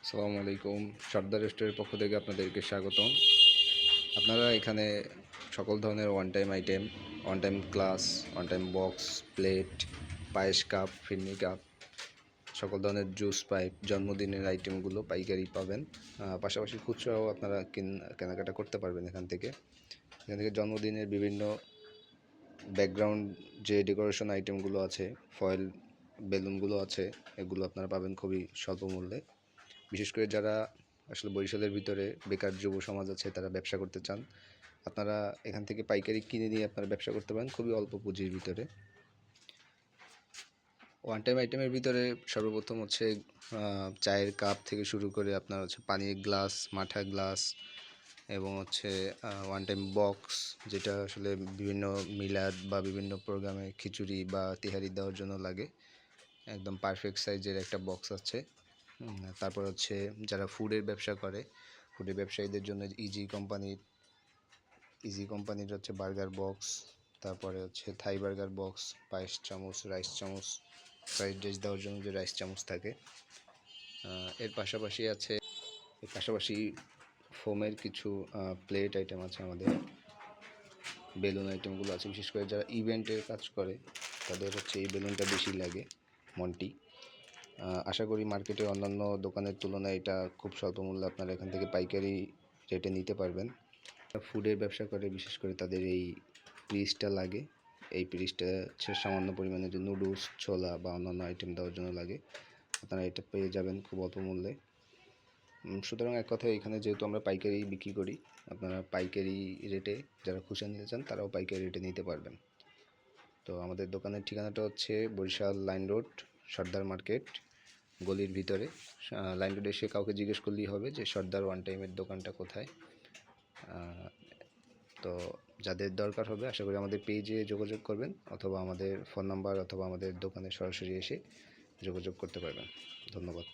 আসসালামু আলাইকুম। সর্দার রেস্টুরেন্টের পক্ষ থেকে আপনাদেরকে স্বাগতম। আপনারা এখানে সকল ধরনের one time glass, one time box, plate, পায়েস কাপ, ফিরনি কাপ, সকল ধরনের জুস পাইপ, জন্মদিনের আইটেমগুলো পাইকারি পাবেন। পাশাপাশি খুচরাও আপনারা কেনাকাটা করতে পারবেন এখান থেকে। জন্মদিনের বিভিন্ন ব্যাকগ্রাউন্ড যে ডেকোরেশন আইটেমগুলো আছে, ফয়েল বেলুনগুলো আছে, এগুলো আপনারা পাবেন খুবই স্বল্প মূল্যে। বিশেষ করে যারা আসলে বরিশালের ভিতরে বেকার যুব সমাজ আছে, তারা ব্যবসা করতে চান, আপনারা এখান থেকে পাইকারি কিনে নিয়ে আপনারা ব্যবসা করতে পারেন খুবই অল্প পুঁজির ভিতরে। ওয়ান টাইম আইটেমের ভিতরে সর্বপ্রথম হচ্ছে চায়ের কাপ থেকে শুরু করে আপনার হচ্ছে পানির গ্লাস, মাঠা গ্লাস, এবং হচ্ছে ওয়ান টাইম বক্স, যেটা আসলে বিভিন্ন মিলাদ বা বিভিন্ন প্রোগ্রামে খিচুড়ি বা তিহারি দেওয়ার জন্য লাগে। একদম পারফেক্ট সাইজের একটা বক্স আছে। তারপর হচ্ছে যারা ফুডের ব্যবসা করে, ফুডের ব্যবসায়ীদের জন্য ইজি কোম্পানির হচ্ছে বার্গার বক্স, তারপরে হচ্ছে থাই বার্গার বক্স, পায়েস চামচ, রাইস চামচ, ফ্রাইড রাইস দেওয়ার জন্য যে রাইস চামচ থাকে। এর পাশাপাশি ফোমের কিছু প্লেট আইটেম আছে, আমাদের বেলুন আইটেমগুলো আছে। বিশেষ করে যারা ইভেন্টের কাজ করে তাদের হচ্ছে এই বেলুনটা বেশি লাগে, মন্টি। আশা করি মার্কেটের অন্যান্য দোকানের তুলনায় এটা খুব স্বল্প মূল্যে আপনারা এখান থেকে পাইকারি রেটে নিতে পারবেন। ফুডের ব্যবসা করে বিশেষ করে তাদের এই পিসটা লাগে। এই পিসটা হচ্ছে সামান্য পরিমাণে যে নুডলস, ছোলা বা অন্যান্য আইটেম দেওয়ার জন্য লাগে। আপনারা এটা পেয়ে যাবেন খুব অল্প মূল্যে। সুতরাং এক কথায় এখানে যেহেতু আমরা পাইকারি বিক্রি করি, আপনারা পাইকারি রেটে যারা খুচরা নিতে চান তারাও পাইকারি রেটে নিতে পারবেন। তো আমাদের দোকানের ঠিকানাটা হচ্ছে বরিশাল লাইন রোড, সর্দার মার্কেট গলির ভিতরে। লাইন রোডে এসে কাউকে জিজ্ঞেস করলেই হবে যে সর্দার ওয়ান টাইমের দোকানটা কোথায়। তো যাদের দরকার হবে আশা করি আমাদের পেজে যোগাযোগ করবেন, অথবা আমাদের ফোন নাম্বার, অথবা আমাদের দোকানে সরাসরি এসে যোগাযোগ করতে পারবেন। ধন্যবাদ।